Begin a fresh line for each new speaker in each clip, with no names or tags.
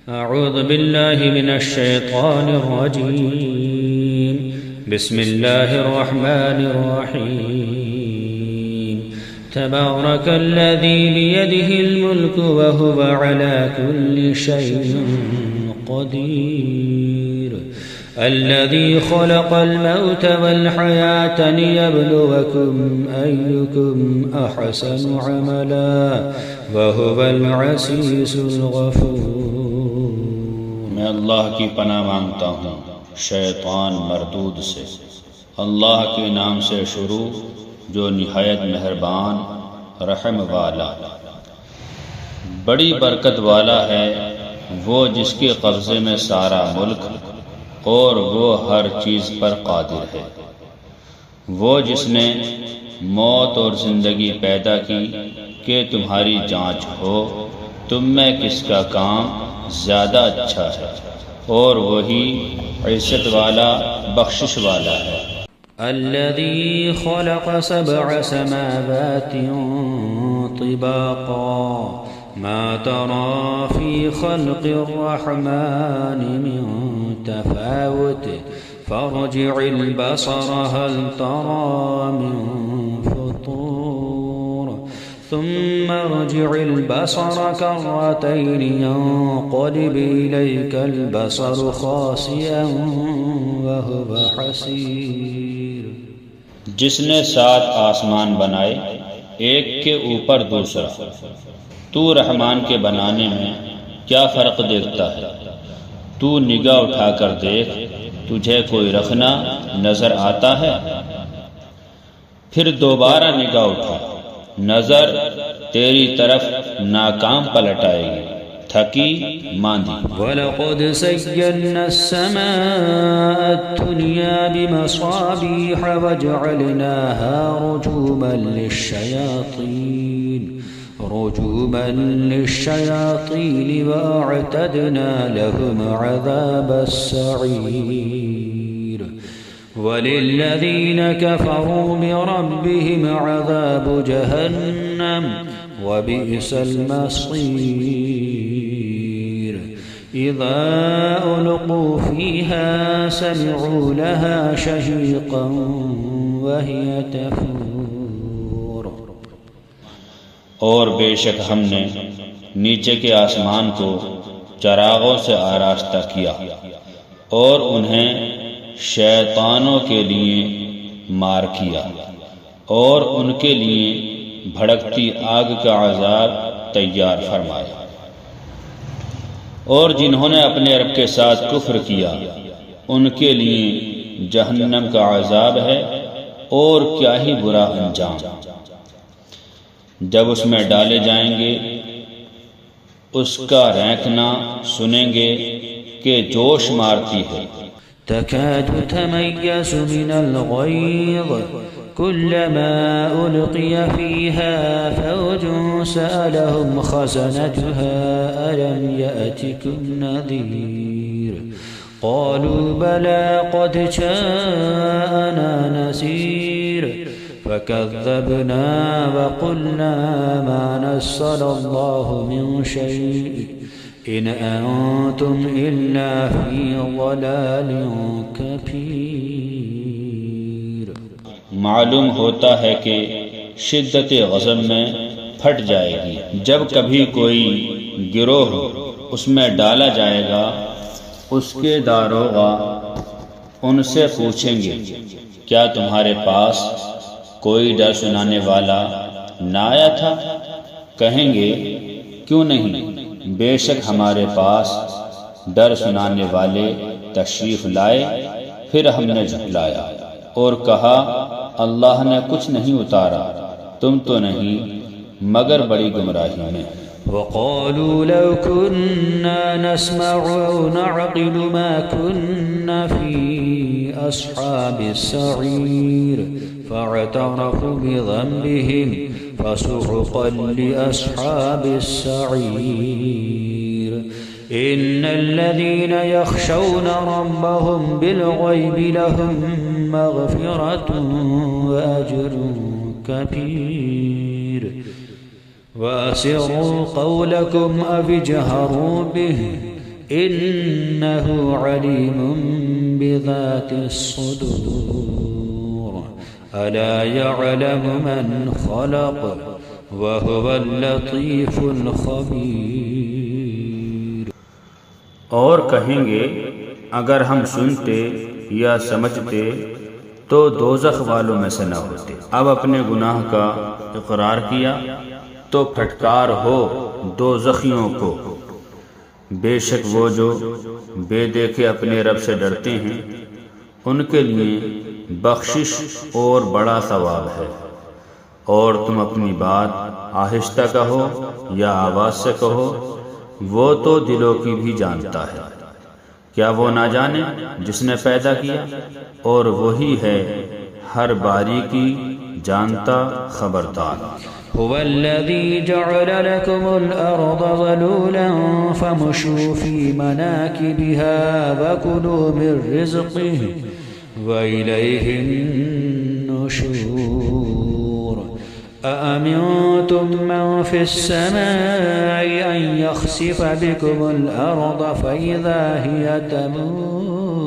أعوذ بالله من الشيطان الرجيم. بسم الله الرحمن الرحيم. تبارك الذي بيده الملك وهو على كل شيء قدير. الذي خلق الموت والحياة ليبلوكم أيكم أحسن عملا وهو العزيز الغفور.
میں اللہ کی پناہ مانگتا ہوں شیطان مردود سے. اللہ کے نام سے شروع جو نہایت مہربان رحم والا. بڑی برکت والا ہے وہ جس کے قبضے میں سارا ملک اور وہ ہر چیز پر قادر ہے. وہ جس نے موت اور زندگی پیدا کی کہ تمہاری جانچ ہو تم میں کس کا کام زیادہ اچھا ہے اور وہی عزت والا بخشش والا ہے.
الذي خلق 7 سماوات طباقا ما ترى في خلق الرحمن من تفاوت فارجع البصر هل ترى من فطور ثم ارجع البصر كرتين ينقلب إليك البصر خاسئا وهو حسير.
جس نے 7 آسمان بنائے ایک کے اوپر دوسرا. تو رحمان کے بنانے میں کیا فرق دیکھتا ہے؟ تو نگاہ اٹھا کر دیکھ تجھے کوئی رکھنا نظر آتا ہے؟ پھر دوبارہ نگاہ اٹھا نظر تیری طرف ناکام پلٹ آئے گی تھکی ماندی.
وَلَقَدْ زَيَّنَّا السَّمَاءَ الدُّنْيَا بِمَصَابِيحَ وَجَعَلْنَاهَا رُجُومًا لِلشَّيَاطِينِ وَأَعْتَدْنَا لَهُمْ عَذَابَ السَّعِيرِ. وَلِلَّذِينَ كَفَرُوا بِرَبِّهِمْ عَذَابُ جَهَنَّمَ وَبِئْسَ الْمَصِيرُ. إِذَا أُلْقُوا فِيهَا سَمِعُوا لَهَا شَهِيقًا وَهِيَ تَفُورُ.
اور بے شک ہم نے نیچے کے آسمان کو چراغوں سے آراستہ کیا اور انہیں شیطانوں کے لیے مار کیا اور ان کے لیے بھڑکتی آگ کا عذاب تیار فرمایا. اور جنہوں نے اپنے رب کے ساتھ کفر کیا ان کے لیے جہنم کا عذاب ہے اور کیا ہی برا انجام. جب اس میں ڈالے جائیں گے اس کا رینکنا سنیں گے کہ جوش مارتی ہے.
تكاد تميز من الغيظ كلما ألقي فيها فوج سألهم خزنتها ألم يأتكم نذير قالوا بلى قد جاءنا نذير فكذبنا وقلنا ما نزل الله من شيء إن أنتم إلا في ضلال كبير.
معلوم ہوتا ہے کہ شدت غضب میں پھٹ جائے گی. جب کبھی کوئی گروہ اس میں ڈالا جائے گا اس کے داروغہ ان سے پوچھیں گے کیا تمہارے پاس کوئی ڈر سنانے والا نہ آیا تھا؟ کہیں گے کیوں نہیں، بے شک ہمارے پاس ڈر سنانے والے تشریف لائے. پھر ہم نے جھٹلایا اور کہا اللہ نے کچھ نہیں اتارا، تم تو نہیں مگر بڑی گمراہی میں.
وقالوا لو كنا نسمع أو نعقل ما كنا في أصحاب السعير فاعترفوا بذنبهم فسحقا لأصحاب السعير. إن الذين يخشون ربهم بالغيب لهم مغفرة وأجر كبير. وأسروا قولكم أو اجهروا به إنه عليم بذات الصدور ألا يعلم من خلق وهو اللطيف الخبير۔
اور کہیں گے اگر ہم سنتے یا سمجھتے تو دوزخ والوں میں سے نہ ہوتے۔ اب اپنے گناہ کا اقرار کیا تو پھٹکار ہو دوزخیوں کو، بے شک وہ جو بے دیکھے اپنے رب سے ڈرتے ہیں ان کے لیے بخشش اور بڑا ثواب ہے۔ اور تم اپنی بات آہستہ کہو یا آواز سے کہو، وہ تو دلوں کی بھی جانتا ہے۔ کیا وہ نہ جانے جس نے پیدا کیا؟ اور وہی ہے ہر باریکی جانتا خبردار۔
هو الذي جعل لكم الأرض ذلولا فامشوا في مناكبها وكلوا من رزقه وإليه النشور أأمنتم من في السماء أن يخسف بكم الأرض فإذا هي تمور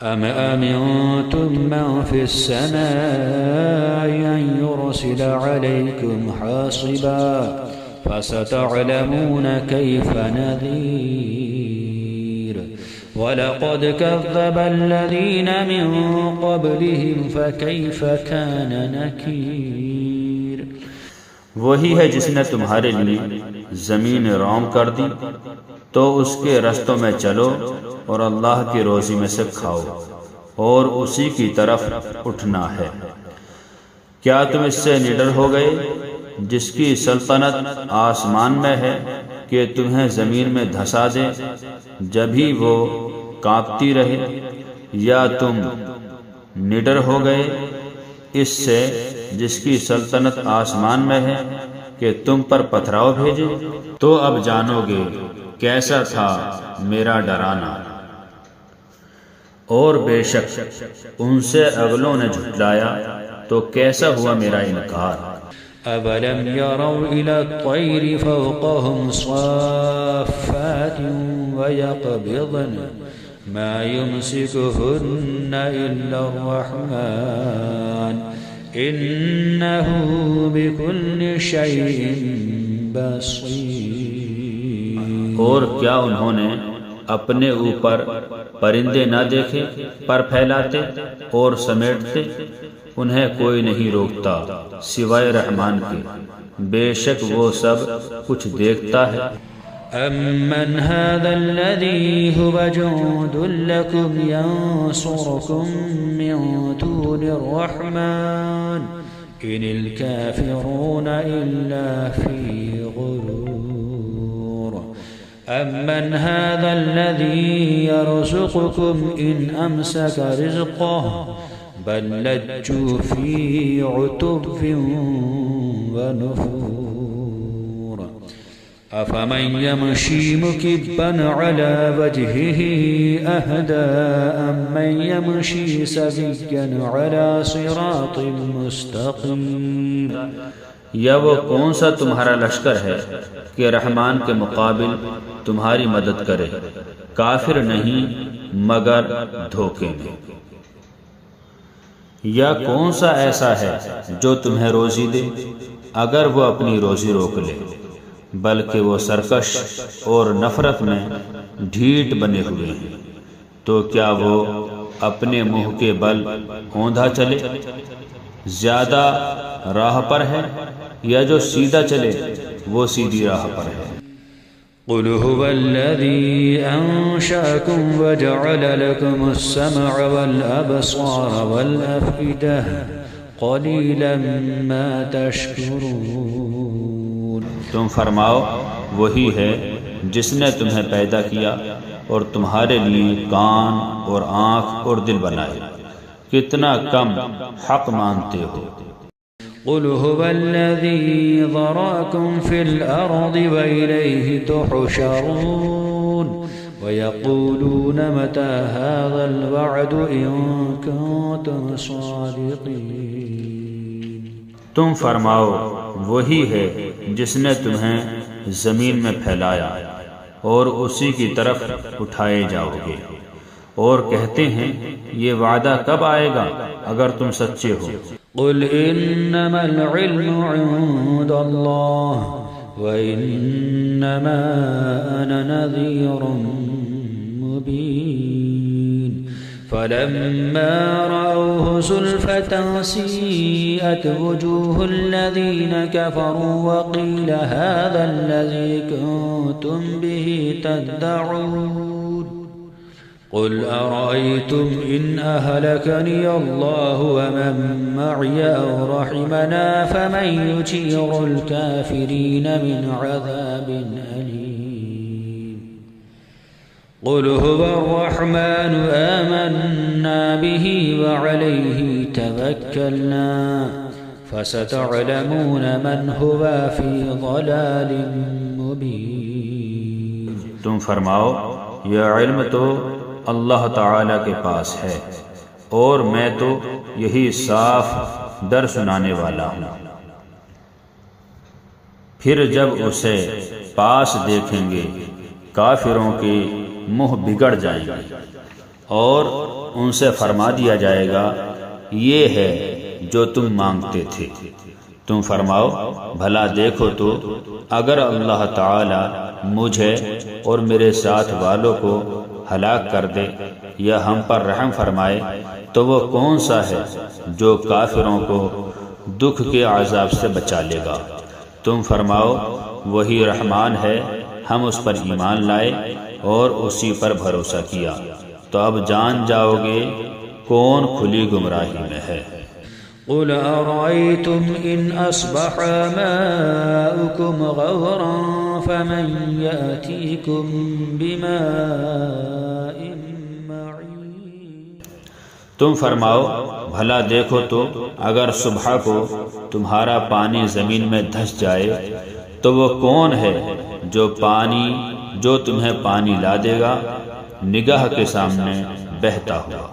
أم أمنتم من في السماء أن يرسل عليكم حاصبا فستعلمون كيف نذير وَلَقَدْ كَذَّبَ الَّذِينَ مِن قَبْلِهِمْ فَكَيْفَ كَانَ نَكِيرِ۔
وہی ہے جس نے تمہارے لیے زمین روم کر دی، تو اس کے رستوں میں چلو اور اللہ کی روزی میں سے کھاؤ اور اسی کی طرف اٹھنا ہے۔ کیا تم اس سے نڈر ہو گئے جس کی سلطنت آسمان میں ہے کہ تمہیں زمین میں دھسا دے جبھی وہ کانپتی رہے؟ یا تم نڈر ہو گئے اس سے جس کی سلطنت آسمان میں ہے کہ تم پر پتھراؤ بھیجے؟ تو اب جانو گے کیسا تھا میرا ڈرانا۔ اور بے شک ان سے اگلوں نے جھٹلایا تو کیسا ہوا میرا انکار۔
أَوَلَمْ يَرَوْا إِلَى الطَّيْرِ فَوْقَهُمْ صَافَّاتٍ وَيَقْبِضْنَ مَا يُمْسِكُهُنَّ إِلَّا الرَّحْمَنُ إِنَّهُ بِكُلِّ شَيْءٍ بَصِيرٌ۔
اور کیا انہوں نے اپنے اوپر پرندے نہ دیکھے پر پھیلاتے اور سمیٹتے؟ انہیں کوئی نہیں روکتا سوائے رحمان کے، بے شک وہ سب کچھ دیکھتا ہے۔
أَمَّنْ هَذَا الَّذِي هُوَ جُندٌ لَكُمْ يَنصُرُكُم مِّن دُونِ الرَّحْمَنِ إِنِ الْكَافِرُونَ إِلَّا فِي غُرُورٍ أَمَّنْ هَذَا الَّذِي يَرْزُقُكُمْ إِنْ أَمْسَكَ رِزْقَهُ بل لجوا في عتب ونفور أفمن يمشي مكبا على وجهه أهدى أمن يمشي سويا على صراط مستقيم۔
یا وہ کون سا تمہارا لشکر ہے کہ رحمان کے مقابل تمہاری مدد کرے؟ کافر نہیں مگر دھوکے میں۔ یا کون سا ایسا ہے جو تمہیں روزی دے اگر وہ اپنی روزی روک لے، بلکہ وہ سرکش اور نفرت میں ڈھیٹ بنے ہوئے ہیں۔ تو کیا وہ اپنے منہ کے بل اوندھا چلے؟ زیادہ راہ پر ہے، یا جو سیدھا چلے وہ سیدھی راہ پر ہے۔
قل هو الذي أنشأكم وجعل لكم السمع والأبصار والأفئدة قليلا ما تشكرون۔
تم فرماؤ وہی ہے جس نے تمہیں پیدا کیا اور تمہارے لیے کان اور آنکھ اور دل بنائے، کتنا کم حق مانتے ہو۔
قل هو الذي ذراكم في الأرض وإليه تحشرون ويقولون متى هذا الوعد إن كنتم صادقين۔
تم فرماؤ وہی ہے جس نے تمہیں زمین میں پھیلایا اور اسی کی طرف اٹھائے جاؤ گے، اور کہتے ہیں یہ وعدہ کب آئے گا اگر تم سچے ہو۔
قل انما العلم عند اللہ وانما انا نذیر مبین فلما رأوه زلفة سيئت وجوه الذين كفروا وقيل هذا الذي كنتم به تدعون قل أرأيتم إن أهلكني الله ومن معي أو رحمنا فمن يجير الكافرين من عذاب أليم قل هو الرحمن آمنا به وعليه توكلنا فستعلمون من هو في ضلال مبين۔
تم فرماؤ یہ علم تو اللہ تعالی کے پاس ہے اور میں تو یہی صاف در سنانے والا ہوں۔ پھر جب اسے پاس دیکھیں گے کافروں کے منہ بگڑ جائیں گے اور ان سے فرما دیا جائے گا یہ ہے جو تم مانگتے تھے۔ تم فرماؤ بھلا دیکھو تو اگر اللہ تعالی مجھے اور میرے ساتھ والوں کو ہلاک کر دے یا ہم پر رحم فرمائے تو وہ کون سا ہے جو کافروں کو دکھ کے عذاب سے بچا لے گا۔ تم فرماؤ وہی رحمان ہے، ہم اس پر ایمان لائے اور اسی پر بھروسہ کیا، تو اب جان جاؤ گے کون کھلی گمراہی میں ہے۔
قل أرأيتم إن أصبح ماؤكم غورا فمن يأتيكم بماء معين۔
تم فرماؤ بھلا دیکھو تو اگر صبح کو تمہارا پانی زمین میں دھس جائے تو وہ کون ہے جو تمہیں پانی لا دے گا نگاہ کے سامنے بہتا ہوا۔